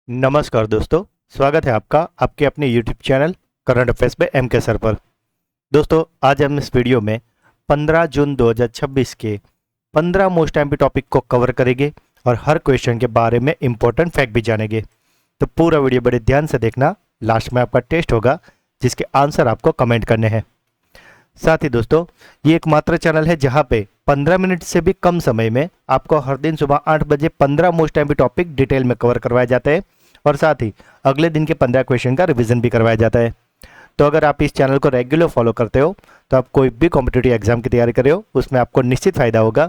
नमस्कार दोस्तों, स्वागत है आपका आपके अपने YouTube चैनल करंट अफेयर्स पे एम के सर पर। दोस्तों, आज हम इस वीडियो में 15 जून 2026 के 15 मोस्ट एमपी टॉपिक को कवर करेंगे और हर क्वेश्चन के बारे में इंपॉर्टेंट फैक्ट भी जानेंगे। तो पूरा वीडियो बड़े ध्यान से देखना, लास्ट में आपका टेस्ट होगा जिसके आंसर आपको कमेंट करने हैं। साथ ही दोस्तों, ये एकमात्र चैनल है जहाँ पे 15 मिनट से भी कम समय में आपको हर दिन सुबह 8 बजे 15 मोस्ट एमपी टॉपिक डिटेल में कवर करवाए जाते हैं और साथ ही अगले दिन के 15 क्वेश्चन का रिवीजन भी करवाया जाता है। तो अगर आप इस चैनल को रेगुलर फॉलो करते हो तो आप कोई भी कॉम्पिटिटिव एग्जाम की तैयारी कर रहे हो उसमें आपको निश्चित फायदा होगा।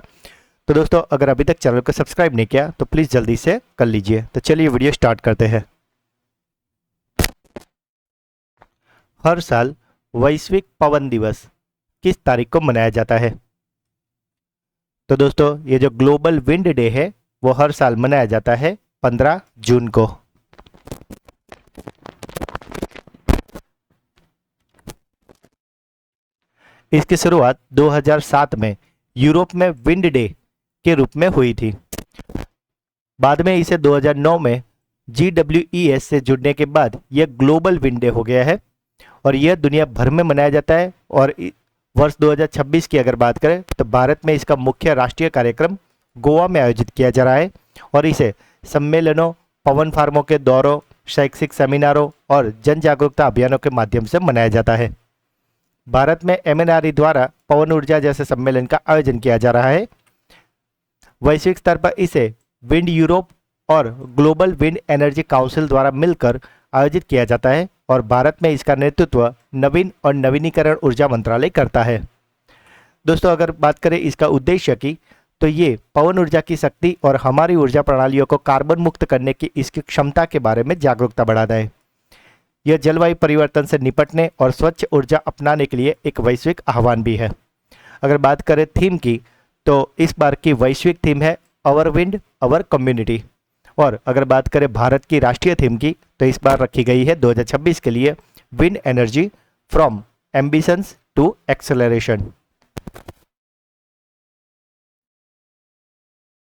तो दोस्तों, अगर अभी तक चैनल को सब्सक्राइब नहीं किया तो प्लीज़ जल्दी से कर लीजिए। तो चलिए वीडियो स्टार्ट करते हैं। हर साल वैश्विक पवन दिवस किस तारीख को मनाया जाता है? तो दोस्तों, ये जो ग्लोबल विंड डे है वो हर साल मनाया जाता है 15 जून को। इसकी शुरुआत 2007 में यूरोप में विंड डे के रूप में हुई थी। बाद में इसे 2009 में GWES से जुड़ने के बाद यह ग्लोबल विंड डे हो गया है और यह दुनिया भर में मनाया जाता है। और वर्ष 2026 की अगर बात करें तो भारत में इसका मुख्य राष्ट्रीय कार्यक्रम गोवा में आयोजित किया जा रहा है और इसे सम्मेलनों, पवन फार्मों के दौरों, शैक्षिक सेमिनारों और जन जागरूकता अभियानों के माध्यम से मनाया जाता है। भारत में MNRE द्वारा पवन ऊर्जा जैसे सम्मेलन का आयोजन किया जा रहा है। वैश्विक स्तर पर इसे विंड यूरोप और ग्लोबल विंड एनर्जी काउंसिल द्वारा मिलकर आयोजित किया जाता है और भारत में इसका नेतृत्व नवीन और नवीनीकरण ऊर्जा मंत्रालय करता है। दोस्तों, अगर बात करें इसका उद्देश्य की तो ये पवन ऊर्जा की शक्ति और हमारी ऊर्जा प्रणालियों को कार्बन मुक्त करने की इसकी क्षमता के बारे में जागरूकता बढ़ाता है। यह जलवायु परिवर्तन से निपटने और स्वच्छ ऊर्जा अपनाने के लिए एक वैश्विक आह्वान भी है। अगर बात करें थीम की तो इस बार की वैश्विक थीम है अवर विंड अवर कम्युनिटी। और अगर बात करें भारत की राष्ट्रीय थीम की तो इस बार रखी गई है 2026 के लिए wind energy from ambitions to acceleration.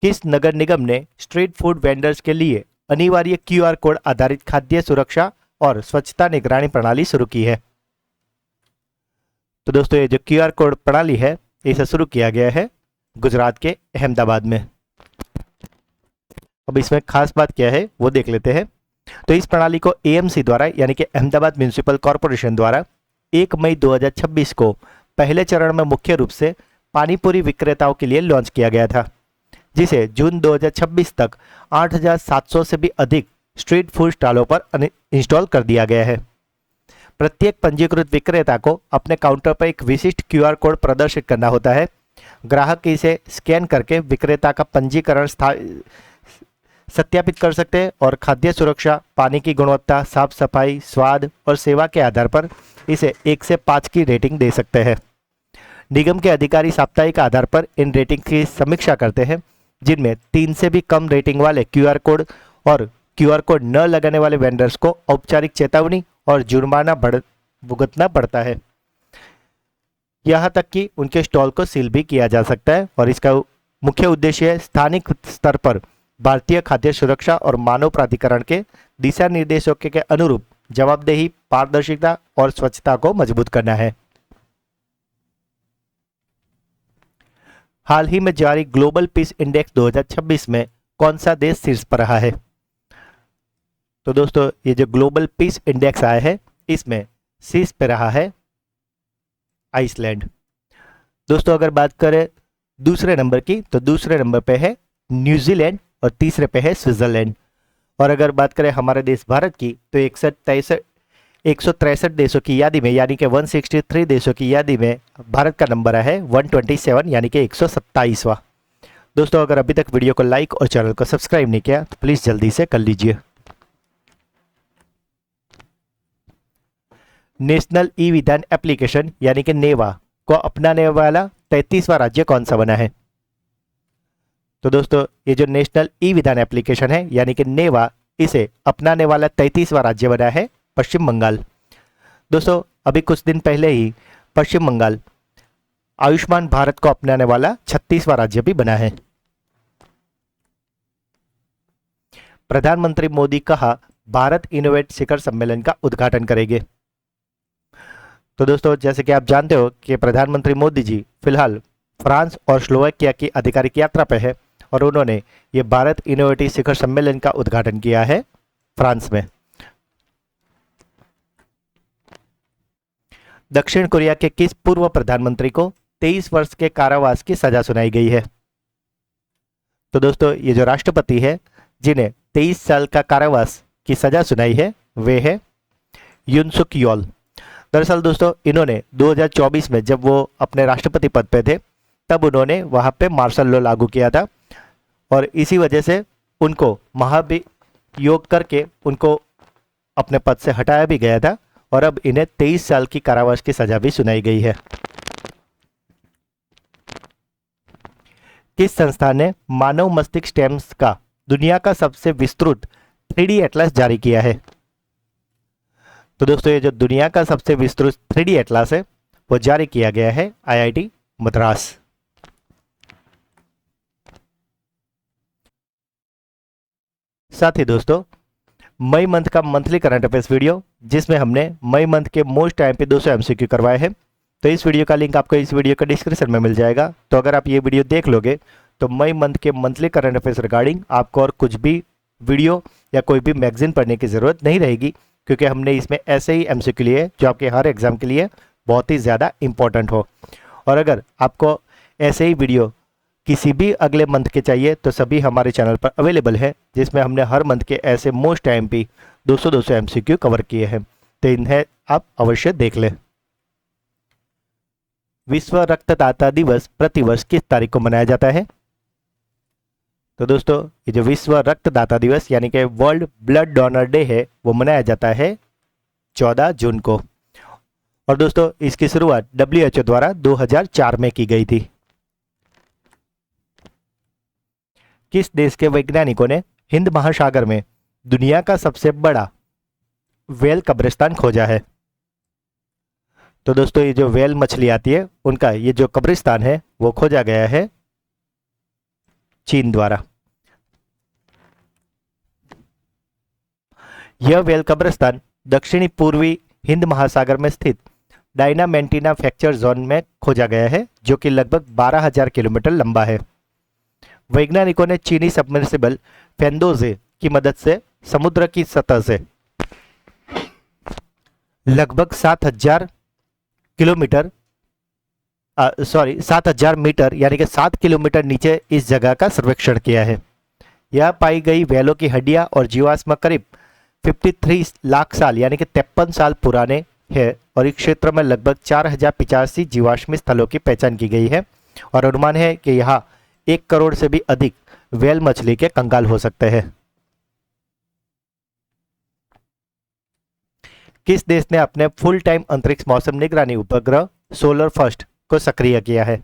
किस नगर निगम ने स्ट्रीट फूड वेंडर्स के लिए अनिवार्य QR कोड आधारित खाद्य सुरक्षा और स्वच्छता निगरानी प्रणाली शुरू की है? तो दोस्तों, ये जो QR कोड प्रणाली है इसे शुरू किया गया है गुजरात के अहमदाबाद में। अब इसमें खास बात क्या है वो देख लेते हैं। तो इस प्रणाली को AMC द्वारा यानी कि अहमदाबाद म्यूनिसिपल कॉरपोरेशन द्वारा 1 मई 2026 को पहले चरण में मुख्य रूप से पानीपुरी विक्रेताओं के लिए लॉन्च किया गया था, जिसे जून 2026 तक 8,700 से भी अधिक स्ट्रीट फूड स्टॉलों पर इंस्टॉल कर दिया गया है। प्रत्येक पंजीकृत विक्रेता को अपने काउंटर पर एक विशिष्ट QR कोड प्रदर्शित करना होता है। ग्राहक इसे स्कैन करके विक्रेता का पंजीकरण सत्यापित कर सकते हैं और खाद्य सुरक्षा, पानी की गुणवत्ता, साफ सफाई, स्वाद और सेवा के आधार पर इसे 1 से 5 की रेटिंग दे सकते हैं। निगम के अधिकारी साप्ताहिक आधार पर इन रेटिंग की समीक्षा करते हैं, जिनमें 3 से भी कम रेटिंग वाले QR कोड और QR कोड न लगाने वाले वेंडर्स को औपचारिक चेतावनी और जुर्माना भुगतना पड़ता है। यहाँ तक कि उनके स्टॉल को सील भी किया जा सकता है और इसका मुख्य उद्देश्य है स्थानिक स्तर पर भारतीय खाद्य सुरक्षा और मानव प्राधिकरण के दिशा निर्देशों के अनुरूप जवाबदेही, पारदर्शिता और स्वच्छता को मजबूत करना है। हाल ही में जारी ग्लोबल पीस इंडेक्स 2026 में कौन सा देश शीर्ष पर रहा है? तो दोस्तों, ये जो ग्लोबल पीस इंडेक्स आया है इसमें शीर्ष पे रहा है आइसलैंड। दोस्तों, अगर बात करें दूसरे नंबर की तो दूसरे नंबर पे है न्यूजीलैंड और तीसरे पे है स्विट्जरलैंड। और अगर बात करें हमारे देश भारत की तो 163 देशों की यादी में यानी कि 163 देशों की यादी में भारत का नंबर है 127 यानी कि 127वां। दोस्तों, अगर अभी तक वीडियो को लाइक और चैनल को सब्सक्राइब नहीं किया तो प्लीज़ जल्दी से कर लीजिए। नेशनल ई विधान एप्लीकेशन यानी कि नेवा को अपनाने वाला 33वां राज्य कौन सा बना है? तो दोस्तों, ये जो नेशनल ई विधान एप्लीकेशन है यानी कि नेवा, इसे अपनाने वाला 33वां राज्य बना है पश्चिम बंगाल। दोस्तों, अभी कुछ दिन पहले ही पश्चिम बंगाल आयुष्मान भारत को अपनाने वाला 36वां राज्य भी बना है। प्रधानमंत्री मोदी कहा भारत इनोवेट शिखर सम्मेलन का उद्घाटन करेंगे। तो दोस्तों, जैसे कि आप जानते हो कि प्रधानमंत्री मोदी जी फिलहाल फ्रांस और स्लोवाकिया की आधिकारिक यात्रा पे है और उन्होंने ये भारत इनोवेटिव शिखर सम्मेलन का उद्घाटन किया है फ्रांस में। दक्षिण कोरिया के किस पूर्व प्रधानमंत्री को 23 वर्ष के कारावास की सजा सुनाई गई है? तो दोस्तों, ये जो राष्ट्रपति है जिन्हें 23 साल का कारावास की सजा सुनाई है वे है यून सुक योल। दरअसल दोस्तों, इन्होंने 2024 में जब वो अपने राष्ट्रपति पद पे थे तब उन्होंने वहां पे मार्शल लॉ लागू किया था और इसी वजह से उनको महाभियोग करके उनको अपने पद से हटाया भी गया था और अब इन्हें 23 साल की कारावास की सजा भी सुनाई गई है। किस संस्था ने मानव मस्तिष्क स्टेम्स का दुनिया का सबसे विस्तृत 3D एटलस जारी किया है? तो दोस्तों, ये जो दुनिया का सबसे विस्तृत 3D एटलस है वो जारी किया गया है IIT मद्रास। साथ ही दोस्तों, मई मंथ का मंथली करंट अफेयर्स वीडियो जिसमें हमने मई मंथ के मोस्ट टाइम पे 200 MCQ करवाए हैं, तो इस वीडियो का लिंक आपको इस वीडियो का डिस्क्रिप्शन में मिल जाएगा। तो अगर आप ये वीडियो देख लोगे तो मई मंथ के मंथली करंट अफेयर्स रिगार्डिंग आपको और कुछ भी वीडियो या कोई भी मैगजीन पढ़ने की ज़रूरत नहीं रहेगी, क्योंकि हमने इसमें ऐसे ही MCQ लिए हैं जो आपके हर एग्जाम के लिए बहुत ही ज़्यादा इंपॉर्टेंट हो। और अगर आपको ऐसे ही वीडियो किसी भी अगले मंथ के चाहिए तो सभी हमारे चैनल पर अवेलेबल है, जिसमें हमने हर मंथ के ऐसे मोस्ट टाइम पे 200 MCQ कवर किए हैं, तो इन्हें आप अवश्य देख लें। विश्व रक्तदाता दिवस प्रतिवर्ष किस तारीख को मनाया जाता है? तो दोस्तों, ये जो विश्व रक्तदाता दिवस यानी कि वर्ल्ड ब्लड डोनर डे है वो मनाया जाता है 14 जून को। और दोस्तों, इसकी शुरुआत WHO द्वारा 2004 में की गई थी। किस देश के वैज्ञानिकों ने हिंद महासागर में दुनिया का सबसे बड़ा व्हेल कब्रिस्तान खोजा है? तो दोस्तों, ये जो व्हेल मछली आती है उनका ये जो कब्रिस्तान है वो खोजा गया है चीन द्वारा। यह व्हेल कब्रिस्तान दक्षिणी पूर्वी हिंद महासागर में स्थित डायनामेंटिना फ्रैक्चर जोन में खोजा गया है, जो कि लगभग 12,000 किलोमीटर लंबा है। वैज्ञानिकों ने चीनी सबमर्सिबल फेंदोजे की मदद से समुद्र की सतह से लगभग 7,000 मीटर यानी कि 7 किलोमीटर नीचे इस जगह का सर्वेक्षण किया है। यह पाई गई व्हेलों की हड्डियां और जीवाश्म करीब 53 लाख साल यानी कि 53 साल पुराने हैं और इस क्षेत्र में लगभग 4,085 जीवाश्मी स्थलों की पहचान की गई है और अनुमान है कि यहाँ 1 करोड़ से भी अधिक व्हेल मछली के कंकाल हो सकते हैं। किस देश ने अपने फुल टाइम अंतरिक्ष मौसम निगरानी उपग्रह सोलर फर्स्ट को सक्रिय किया है?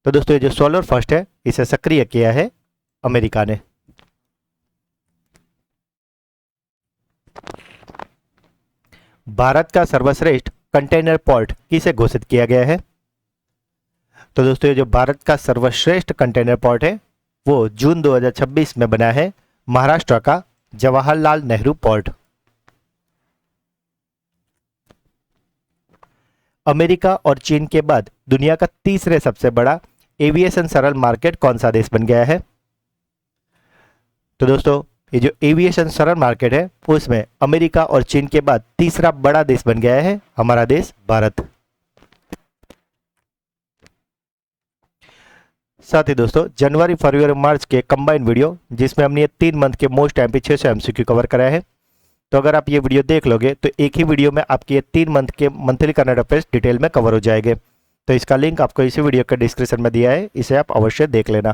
तो दोस्तों, ये जो सोलर फर्स्ट है इसे सक्रिय किया है अमेरिका ने। भारत का सर्वश्रेष्ठ कंटेनर पोर्ट किसे घोषित किया गया है? तो दोस्तों, ये जो भारत का सर्वश्रेष्ठ कंटेनर पोर्ट है वो जून 2026 में बना है महाराष्ट्र का जवाहरलाल नेहरू पोर्ट। अमेरिका और चीन के बाद दुनिया का तीसरे सबसे बड़ा एविएशन सरल मार्केट कौन सा देश बन गया है? तो दोस्तों, ये जो एविएशन सरल मार्केट है उसमें अमेरिका और चीन के बाद तीसरा बड़ा देश बन गया है हमारा देश भारत। साथ ही दोस्तों, जनवरी फरवरी मार्च के कंबाइन वीडियो जिसमें हमने 3 मंथ के मोस्ट टाइम पे 600 MCQ कवर कराया है, तो अगर आप ये वीडियो देख लोगे तो एक ही वीडियो में आपके ये 3 मंथ के मंथली करंट अफेयर्स डिटेल में कवर हो जाएंगे। तो इसका लिंक आपको इसी वीडियो के डिस्क्रिप्शन में दिया है, इसे आप अवश्य देख लेना।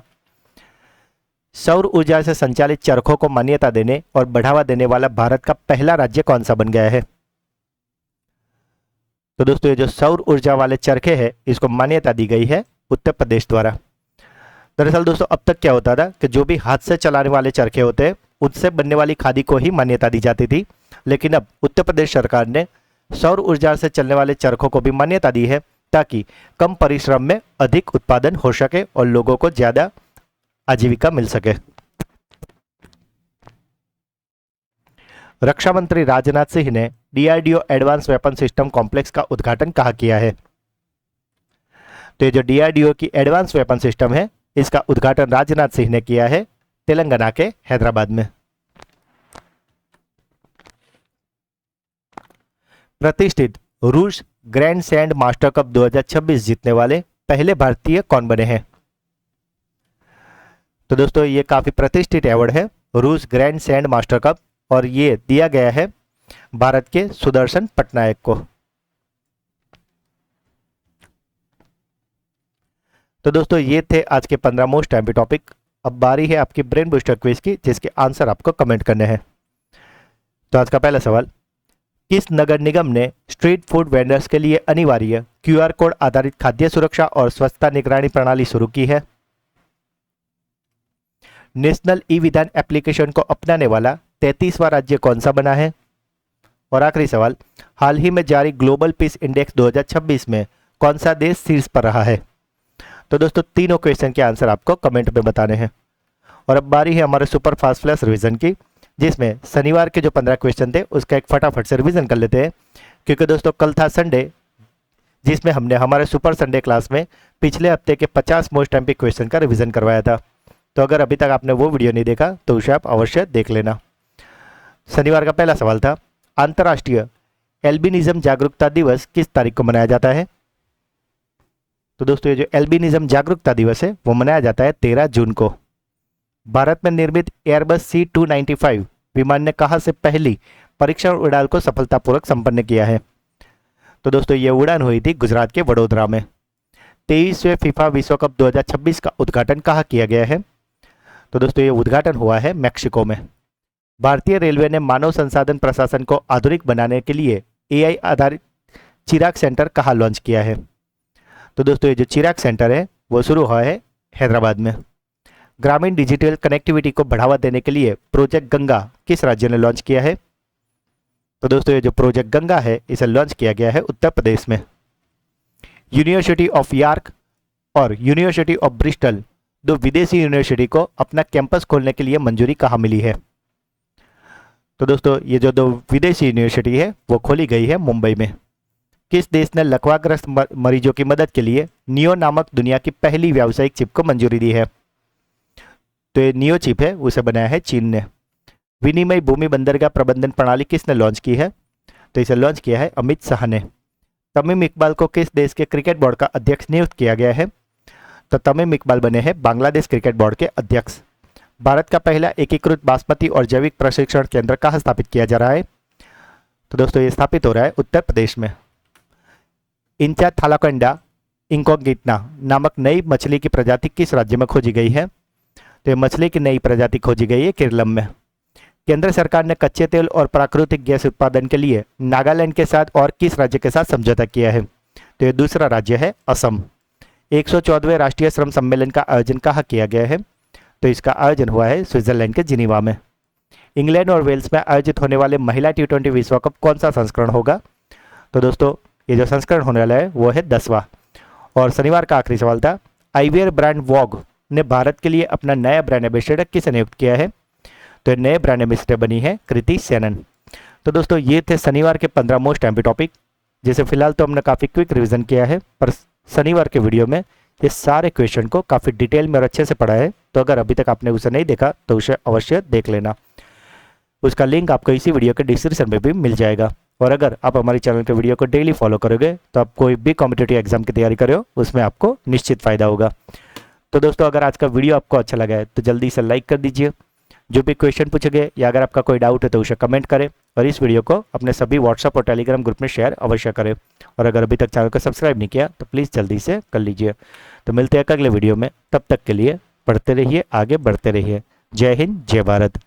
सौर ऊर्जा से संचालित चरखों को मान्यता देने और बढ़ावा देने वाला भारत का पहला राज्य कौन सा बन गया है? तो दोस्तों, ये जो सौर ऊर्जा वाले चरखे हैं इसको मान्यता दी गई है उत्तर प्रदेश द्वारा। दरअसल दोस्तों, अब तक क्या होता था कि जो भी हाथ से चलाने वाले चरखे होते हैं उससे बनने वाली खादी को ही मान्यता दी जाती थी, लेकिन अब उत्तर प्रदेश सरकार ने सौर ऊर्जा से चलने वाले चरखों को भी मान्यता दी है ताकि कम परिश्रम में अधिक उत्पादन हो सके और लोगों को ज़्यादा आजीविका मिल सके। रक्षा मंत्री राजनाथ सिंह ने DRDO advance weapon system complex का उद्घाटन कहाँ किया है? तो ये जो डीआरडीओ की एडवांस वेपन सिस्टम है, इसका उद्घाटन राजनाथ सिंह ने किया है तेलंगाना के हैदराबाद में। प्रतिष्ठित रूस ग्रैंड सैंड मास्टर कप 2026 जीतने वाले पहले भारतीय कौन बने हैं? तो दोस्तों ये काफी प्रतिष्ठित अवार्ड है, रूस ग्रैंड सैंड मास्टर कप, और ये दिया गया है भारत के सुदर्शन पटनायक को। तो दोस्तों ये थे आज के 15 मोस्ट टाइम टॉपिक। अब बारी है आपकी ब्रेन बूस्टर क्विज की, जिसके आंसर आपको कमेंट करने हैं। तो आज का पहला सवाल, किस नगर निगम ने स्ट्रीट फूड वेंडर्स के लिए अनिवार्य क्यूआर कोड आधारित खाद्य सुरक्षा और स्वच्छता निगरानी प्रणाली शुरू की है? नेशनल ई विधान एप्लीकेशन को अपनाने वाला 33वां राज्य कौन सा बना है? और आखिरी सवाल, हाल ही में जारी ग्लोबल पीस इंडेक्स 2026 में कौन सा देश शीर्ष पर रहा है? तो दोस्तों तीनों क्वेश्चन के आंसर आपको कमेंट में बताने हैं। और अब बारी है हमारे सुपर फास्ट फ्लैश रिवीजन की, जिसमें शनिवार के जो 15 क्वेश्चन थे उसका एक फटाफट से रिवीजन कर लेते हैं, क्योंकि दोस्तों कल था संडे, जिसमें हमने हमारे सुपर संडे क्लास में पिछले हफ्ते के 50 मोस्ट एमपी क्वेश्चन का रिवीजन करवाया था। तो अगर अभी तक आपने वो वीडियो नहीं देखा तो उसे आप अवश्य देख लेना। शनिवार का पहला सवाल था, अंतर्राष्ट्रीय एल्बिनिज्म जागरूकता दिवस किस तारीख को मनाया जाता है? तो दोस्तों ये जो एल्बिनिज्म जागरूकता दिवस है वो मनाया जाता है 13 जून को। भारत में निर्मित एयरबस C295 विमान ने कहां से पहली परीक्षण उड़ान को सफलतापूर्वक संपन्न किया है? तो दोस्तों ये उड़ान हुई थी गुजरात के वडोदरा में। 23वें फीफा विश्व कप 2026 का उद्घाटन कहाँ किया गया है? तो दोस्तों ये उद्घाटन हुआ है मैक्सिको में। भारतीय रेलवे ने मानव संसाधन प्रशासन को आधुनिक बनाने के लिए AI आधारित चिराग सेंटर कहाँ लॉन्च किया है? तो दोस्तों ये जो चिराग सेंटर है वो शुरू हुआ है हैदराबाद में। ग्रामीण डिजिटल कनेक्टिविटी को बढ़ावा देने के लिए प्रोजेक्ट गंगा किस राज्य ने लॉन्च किया है? तो दोस्तों ये जो प्रोजेक्ट गंगा है इसे लॉन्च किया गया है उत्तर प्रदेश में। यूनिवर्सिटी ऑफ यॉर्क और यूनिवर्सिटी ऑफ ब्रिस्टल, दो विदेशी यूनिवर्सिटी को अपना कैंपस खोलने के लिए मंजूरी कहाँ मिली है? तो दोस्तों ये जो दो विदेशी यूनिवर्सिटी है वो खोली गई है मुंबई में। किस देश ने लकवाग्रस्त मरीजों की मदद के लिए नियो नामक दुनिया की पहली व्यावसायिक चिप को मंजूरी दी है? तो ये नियो चिप है उसे बनाया है चीन ने। विनिमय भूमि बंदरगाह प्रबंधन प्रणाली किसने लॉन्च की है? तो इसे लॉन्च किया है अमित शाह ने। तमीम इकबाल को किस देश के क्रिकेट बोर्ड का अध्यक्ष नियुक्त किया गया है? तो तमीम इकबाल बने हैं बांग्लादेश क्रिकेट बोर्ड के अध्यक्ष। भारत का पहला एकीकृत बासमती और जैविक प्रशिक्षण केंद्र कहाँ स्थापित किया जा रहा है? तो दोस्तों ये स्थापित हो रहा है उत्तर प्रदेश में। इंचा थालाकोंडा इंकोगिटा नामक नई मछली की प्रजाति किस राज्य में खोजी गई है? तो ये मछली की नई प्रजाति खोजी गई है केरलम में। केंद्र सरकार ने कच्चे तेल और प्राकृतिक गैस उत्पादन के लिए नागालैंड के साथ और किस राज्य के साथ समझौता किया है? तो ये दूसरा राज्य है असम। 114वें राष्ट्रीय श्रम सम्मेलन का आयोजन कहाँ किया गया है? तो इसका आयोजन हुआ है स्विट्जरलैंड के जिनीवा में। इंग्लैंड और वेल्स में आयोजित होने वाले महिला T20 विश्व कप कौन सा संस्करण होगा? तो दोस्तों ये जो संस्करण होने वाला है वो है 10वां। और शनिवार का आखिरी सवाल था, आईवेयर ब्रांड वॉग ने भारत के लिए अपना नया ब्रांड एम्बेसडर किसे नियुक्त किया है? तो नए ब्रांड एम्बेसडर बनी है कृति सेनन। तो दोस्तों ये थे शनिवार के 15 मोस्ट एमपी टॉपिक, जिसे फिलहाल तो हमने काफ़ी क्विक रिवीजन किया है, पर शनिवार के वीडियो में ये सारे क्वेश्चन को काफ़ी डिटेल में और अच्छे से पढ़ा है। तो अगर अभी तक आपने उसे नहीं देखा तो उसे अवश्य देख लेना। उसका लिंक आपको इसी वीडियो के डिस्क्रिप्शन में भी मिल जाएगा। और अगर आप हमारे चैनल के वीडियो को डेली फॉलो करोगे तो आप कोई भी कॉम्पिटिटिव एग्जाम की तैयारी करो उसमें आपको निश्चित फायदा होगा। तो दोस्तों अगर आज का वीडियो आपको अच्छा लगा है तो जल्दी से लाइक कर दीजिए। जो भी क्वेश्चन पूछे गए या अगर आपका कोई डाउट है तो उसे कमेंट करें, और इस वीडियो को अपने सभी व्हाट्सएप और टेलीग्राम ग्रुप में शेयर अवश्य करें। और अगर अभी तक चैनल को सब्सक्राइब नहीं किया तो प्लीज़ जल्दी से कर लीजिए। तो मिलते हैं अगले वीडियो में, तब तक के लिए पढ़ते रहिए, आगे बढ़ते रहिए। जय हिंद, जय भारत।